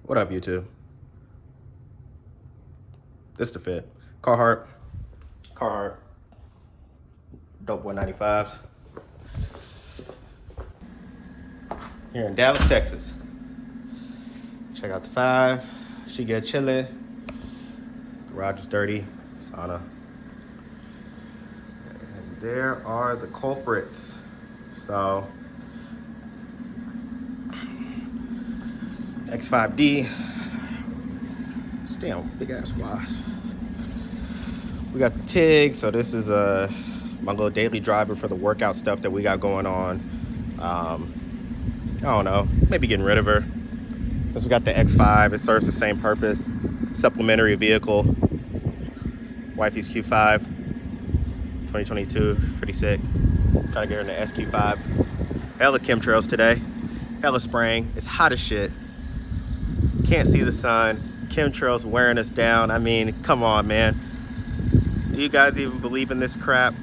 What up, YouTube? This the fit. Carhartt. Dope Boy 95s. Here in Dallas, Texas. Check out the 5. She get chilling. Garage is dirty. Sauna. And there are the culprits. So, X5D. Damn, big ass wasp. We got the TIG, so this is my little daily driver for the workout stuff that we got going on. I don't know, maybe getting rid of her. Since we got the X5, it serves the same purpose. Supplementary vehicle. Wifey's Q5, 2022, pretty sick. Trying to get her in the SQ5. Hella chemtrails today. Hella spraying. It's hot as shit. Can't see the sun. Chemtrails wearing us down. I mean, come on, man. Do you guys even believe in this crap?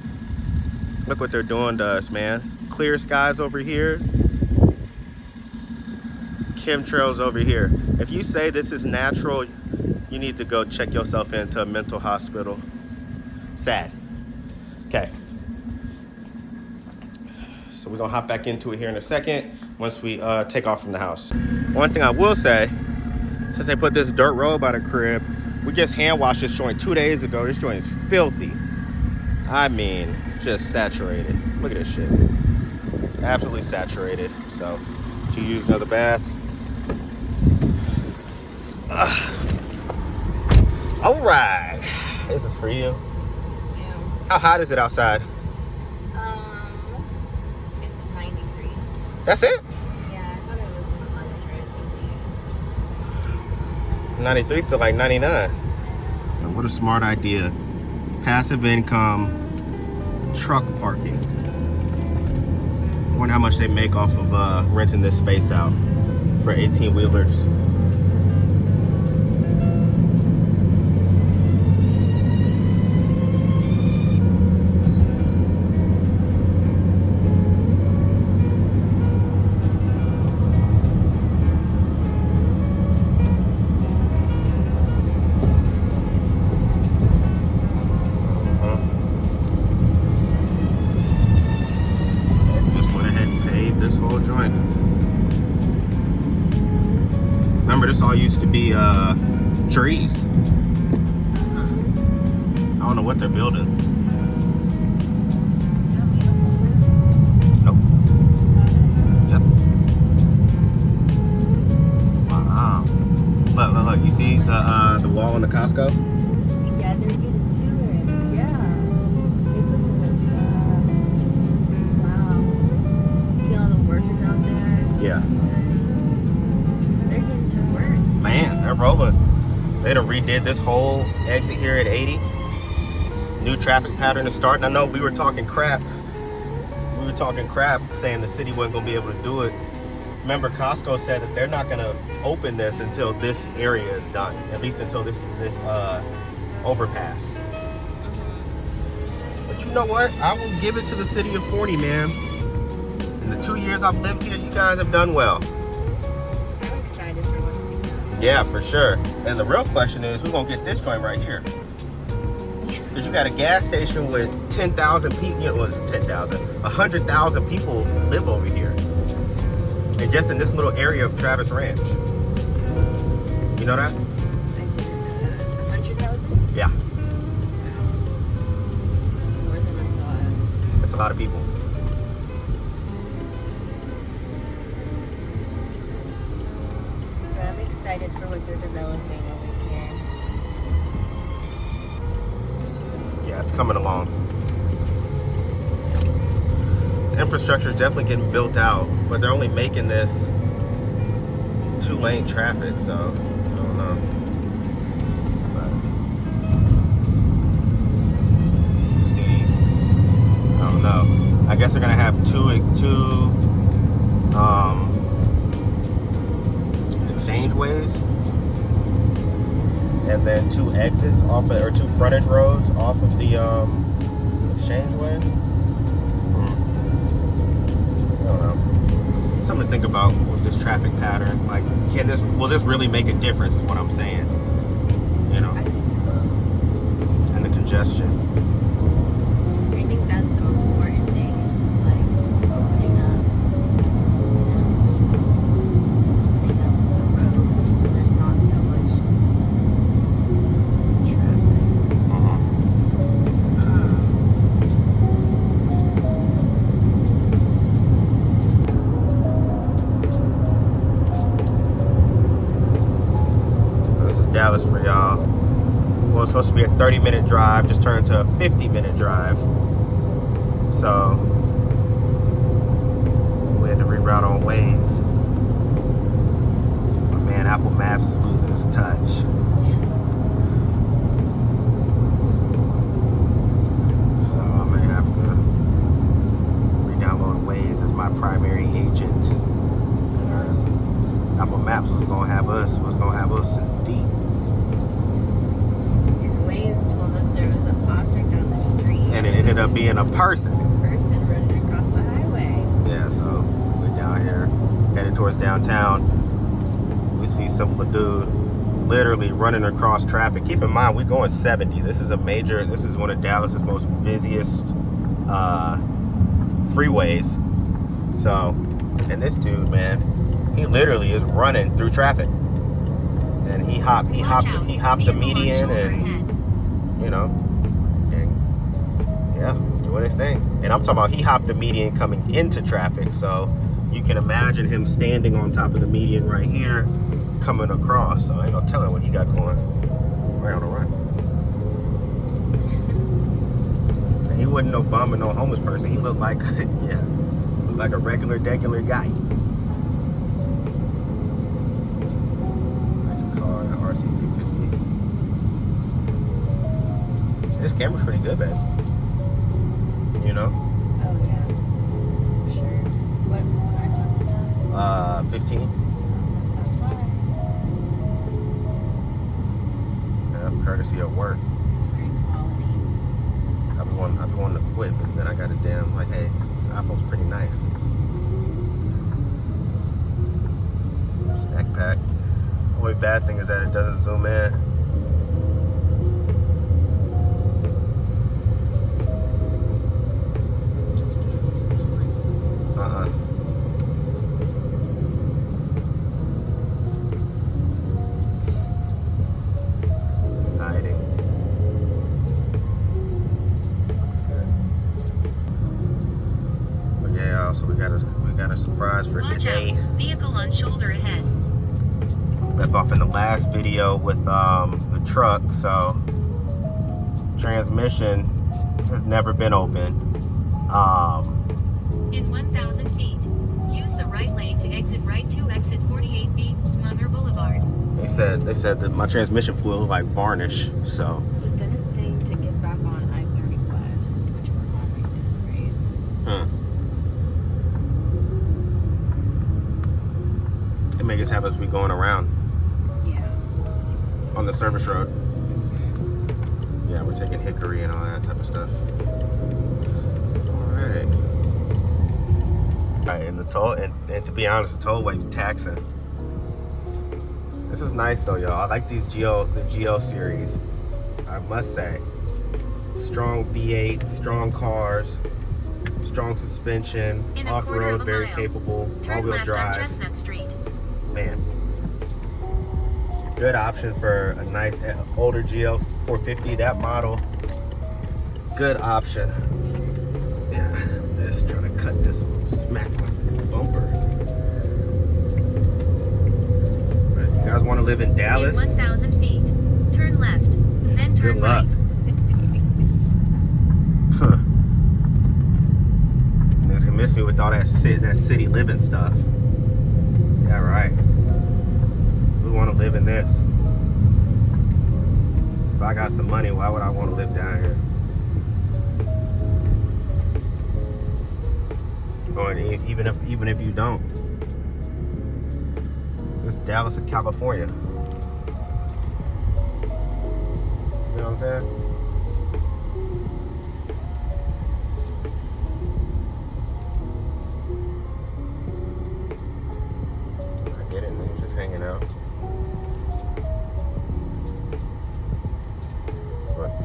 Look what they're doing to us, man. Clear skies over here. Chemtrails over here. If you say this is natural, you need to go check yourself into a mental hospital. Sad. Okay. So we're gonna hop back into it here in a second once we take off from the house. One thing I will say, since they put this dirt road by the crib, we just hand washed this joint 2 days ago. This joint is filthy. I mean, just saturated. Look at this shit. Absolutely saturated. So, she used another bath. All right. This is for you. Thank you. How hot is it outside? It's 93. That's it? Yeah, I thought it was 100 at least. 93 feel like 99. What a smart idea. Passive income, truck parking. I wonder how much they make off of renting this space out for 18-wheelers. Remember, this all used to be trees. I don't know what they're building. Nope. Yep. Wow. Look. You see the wall in the Costco? Yeah, they're getting to it. Yeah. They put them in fast. Wow. See all the workers out there? Yeah. Man, they're rolling. They done redid this whole exit here at 80. New traffic pattern is starting. I know we were talking crap. Saying the city wasn't going to be able to do it. Remember, Costco said that they're not going to open this until this area is done. At least until this overpass. But you know what? I will give it to the city of 40, man. In the 2 years I've lived here, you guys have done well. Yeah, for sure. And the real question is, who's gonna get this joint right here? Because you got a gas station with 10,000 people. You know, it's 10,000. 100,000 people live over here, and just in this little area of Travis Ranch. You know that? I didn't know that. 100,000? Yeah. That's more than I thought. That's a lot of people. But I'm excited for what they're developing over here. Yeah, it's coming along. The infrastructure is definitely getting built out, but they're only making this 2-lane traffic, so I don't know. But, see, I don't know. I guess they're gonna have two exchange ways, and then 2 exits off of, or 2 frontage roads off of the exchange way. I don't know. Something to think about with this traffic pattern. Like, will this really make a difference? Is what I'm saying. You know, I think it will. and the congestion. I think that's the most important thing. It's just like opening up, opening up the roads so there's not so much traffic. This is Dallas for y'all. Well, it's supposed to be a 30-minute drive, just turned to a 50-minute drive. So we had to reroute on Waze. My man, Apple Maps is losing its touch. So I may have to re-download Waze as my primary agent, because Apple Maps was gonna have us in deep. And Waze told us there was an object on the street. And it ended up being a person. A person running across the highway. Yeah, so we're down here, headed towards downtown. We see some dude literally running across traffic. Keep in mind, we're going 70. This is one of Dallas's most busiest freeways. So, and this dude, man, he literally is running through traffic. And he hopped the median, and you know, and yeah, he's doing his thing. And I'm talking about he hopped the median coming into traffic, so you can imagine him standing on top of the median right here, coming across. So I ain't no telling what he got going right on the run. And he wasn't no bum or no homeless person. He looked like, yeah, looked like a regular guy. RC350. This camera's pretty good, man. You know? Oh yeah. Sure. What iPhone is that? 15. That's why. Yeah, courtesy of work. Great quality. I be wanting to quit, but then I got a damn like, hey, this iPhone's pretty nice. Snack pack. The only bad thing is that it doesn't zoom in. Hiding. Looks good. But yeah, so we got a surprise for today. Vehicle on shoulder ahead. Left off in the last video with the truck, so transmission has never been open. In 1,000 feet, use the right lane to exit right to exit 48B, Munger Boulevard. They said that my transmission fluid looked like varnish, so. But then it's saying to get back on I-30 West, which we're on right now, right? It may just have us be going around. Yeah. On the service road. Yeah, we're taking Hickory and all that type of stuff. Alright. Alright, and the toll, and to be honest, the tollway taxing. This is nice though, y'all. I like the Geo series. I must say. Strong V8, strong cars, strong suspension, off-road, very capable, all-wheel drive. Chestnut Street. Man. Good option for a nice older GL 450, that model. Good option. Yeah, just trying to cut this one, smack my bumper. But you guys want to live in Dallas? In 1,000 feet, turn left, then turn Good luck. right. Huh. Niggas can miss me with all that city living stuff. Yeah, right. We want to live in this. If I got some money, why would I want to live down here? Or even if you don't. It's Dallas or California. You know what I'm saying?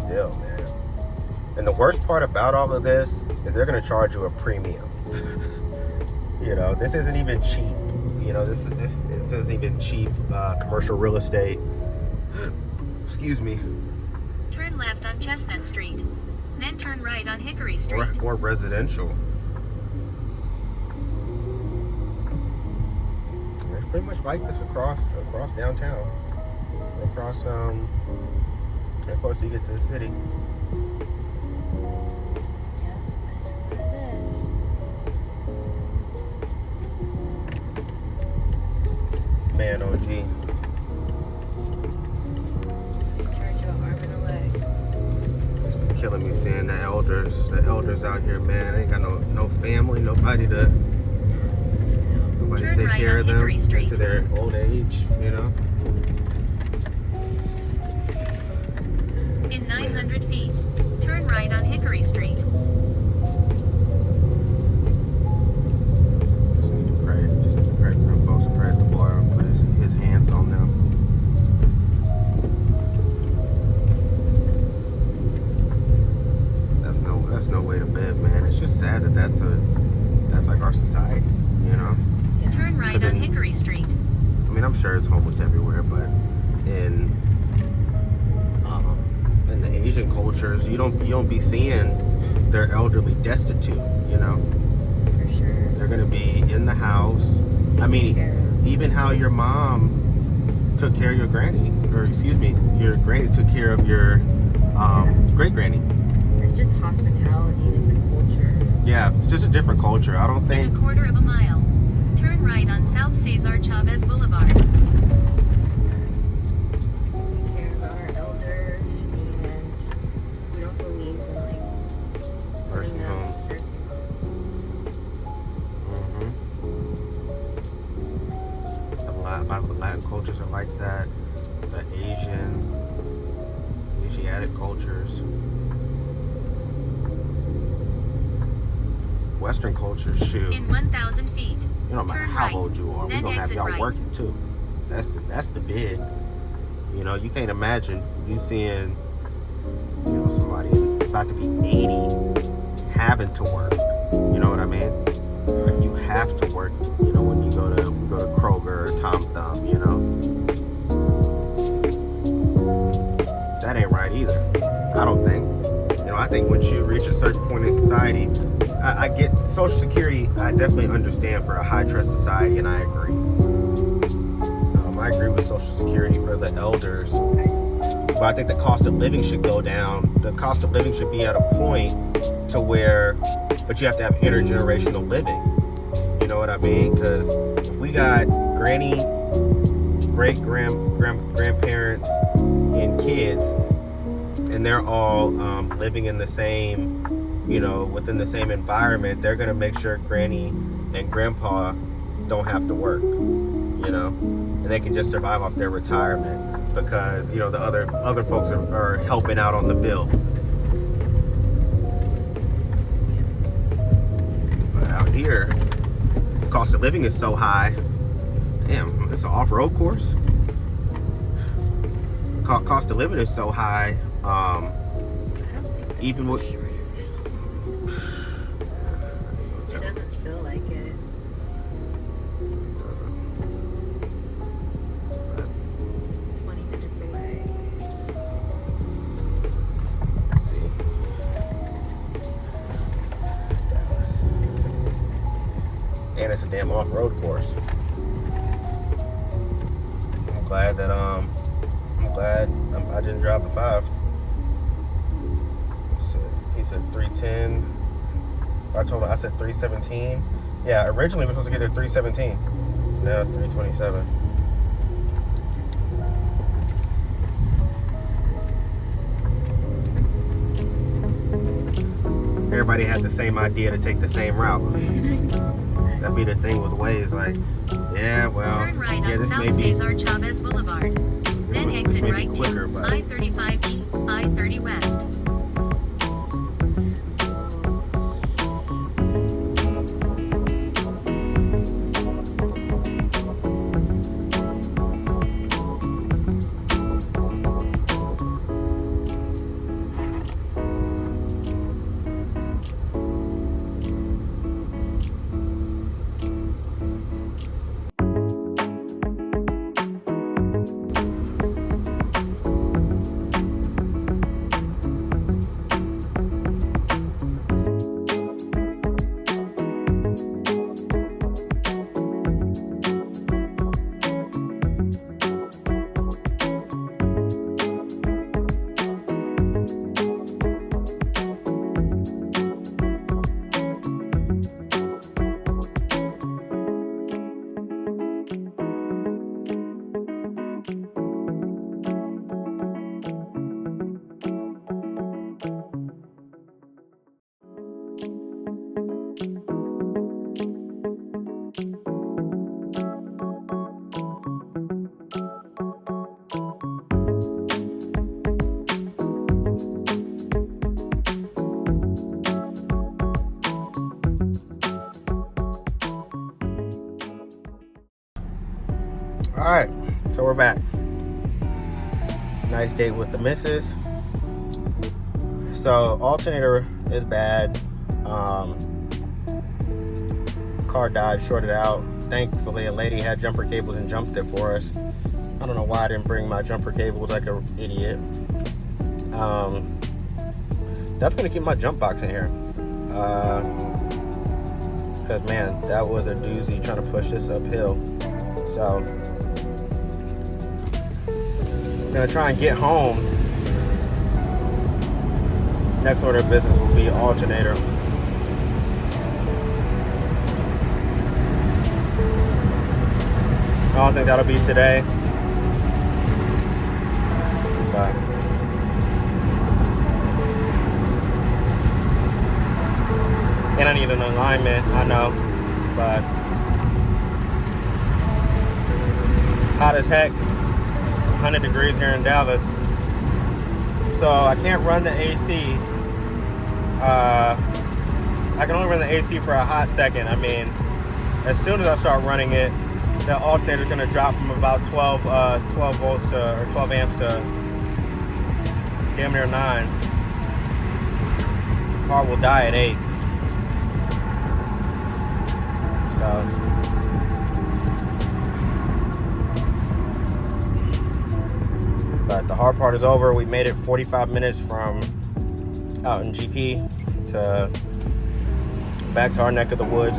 still, man. And the worst part about all of this is they're gonna charge you a premium. You know, this isn't even cheap. You know, this isn't even cheap commercial real estate. Excuse me. Turn left on Chestnut Street. Then turn right on Hickory Street. Or residential. It's pretty much like this across downtown. Across and of course you get to the city. Yeah, this is what it is. Man, OG. Charge you an arm and a leg. It's been killing me seeing the elders out here, man. They ain't got no family, nobody to Turn take right care on of them Hickory Street. to their old age, you know. In 900 feet, turn right on Hickory Street. Just need to pray for them folks and pray that the Lord will put his hands on them. That's no way to live, man. It's just sad that that's like our society, you know. Turn right 'Cause on in- Hickory Street. I mean, I'm sure it's homeless everywhere, but in the Asian cultures, you don't be seeing their elderly destitute, you know. For sure. They're gonna be in the house. I mean, Care of. even how your mom took care of your granny, or excuse me, your granny took care of your great granny. It's just hospitality and the culture. Yeah, it's just a different culture. I don't In think. a quarter of a mile, turn right on South Cesar Chavez Boulevard. We care about our elders and we don't believe in like Nursing putting them homes. in nursing homes. A lot of the Latin cultures are like that. The Asiatic cultures. Western cultures, shoot. In 1,000 feet, You know, no matter turn how right, old you are, we're then gonna have exit y'all right. working too. That's the bid. You know, you can't imagine you seeing, you know, somebody about to be 80 having to work. You know what I mean? Like you have to work. You know, when you go to Kroger or Tom Thumb, you know. That ain't right either. I don't think. You know, I think once you reach a certain point in society, I get Social Security. I definitely understand for a high trust society, and I agree. I agree with Social Security for the elders, but I think the cost of living should go down. The cost of living should be at a point to where, but you have to have intergenerational living. You know what I mean? Because if we got granny, great grandparents, and kids, and they're all living in the same, you know, within the same environment, they're gonna make sure granny and grandpa don't have to work, you know, and they can just survive off their retirement because, you know, the other folks are helping out on the bill. But out here, the cost of living is so high. Damn, it's an off-road course. Cost of living is so high. I don't think Even with it doesn't feel like it. 20 minutes away. Let's see. Dallas. And it's a damn off-road course. I'm glad that I didn't drive the 5. He said 310. I said 317. Yeah, originally we were supposed to get there 317. Now 327. Everybody had the same idea to take the same route. That'd be the thing with Waze, like, yeah, well, Turn right yeah, on this may South be Cesar Chavez Boulevard. Then this exit may be right quicker, to but I-35E, I-30 West. right, so we're back. Nice date with the missus. So alternator is bad. Car died, shorted out. Thankfully, a lady had jumper cables and jumped it for us. I don't know why I didn't bring my jumper cables like an idiot. Definitely gonna keep my jump box in here. Cause man, that was a doozy trying to push this uphill. So I'm gonna try and get home. Next order of business will be alternator. I don't think that'll be today. But and I need an alignment, I know. But hot as heck. 100 degrees here in Dallas. So I can't run the AC. I can only run the AC for a hot second. I mean, as soon as I start running it, the alternator is going to drop from about 12 volts to, or 12 amps to damn near 9. The car will die at 8. So but the hard part is over. We made it 45 minutes from out in GP to back to our neck of the woods.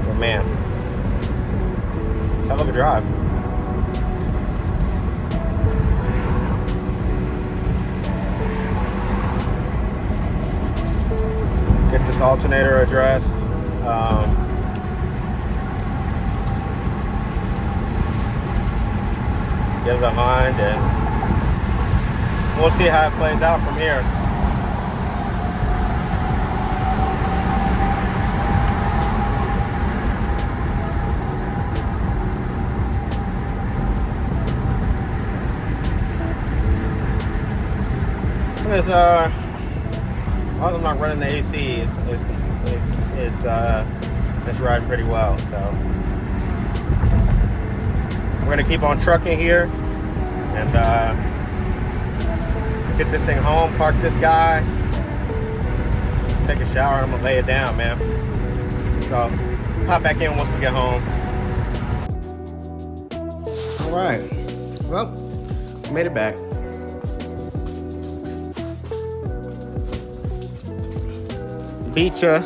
But man, it's a hell of a drive. Get this alternator addressed. Get it aligned, and we'll see how it plays out from here. As long as I'm not running the AC, it's riding pretty well. So we're gonna keep on trucking here and get this thing home, park this guy, take a shower, and I'm gonna lay it down, man. So pop back in once we get home. All right, well, we made it back. Beat ya.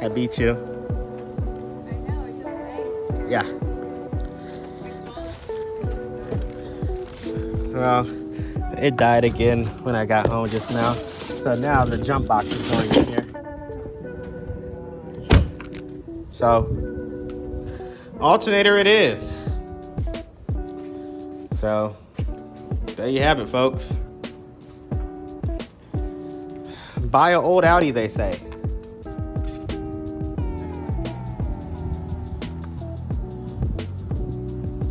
I beat you. I know, are you okay? Yeah. Well, it died again when I got home just now. So now the jump box is going in here. So, alternator it is. So, there you have it, folks. Buy an old Audi, they say.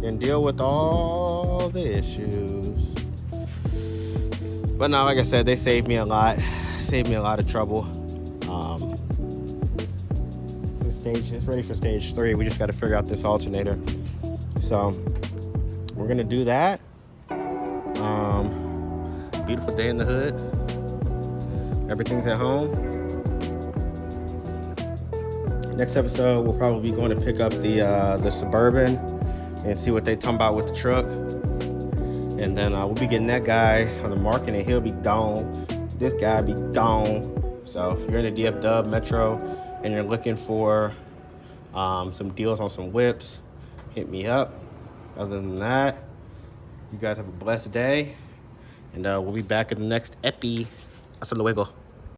And deal with all the issues. But no, like I said, they saved me a lot. Saved me a lot of trouble. It's ready for stage 3. We just got to figure out this alternator. So we're gonna do that. Beautiful day in the hood. Everything's at home. Next episode, we'll probably be going to pick up the Suburban and see what they talking about with the truck. And then we'll be getting that guy on the market, and he'll be gone. This guy be gone. So if you're in the DF Metro and you're looking for some deals on some whips, hit me up. Other than that, you guys have a blessed day, and we'll be back in the next epi. Hasta luego.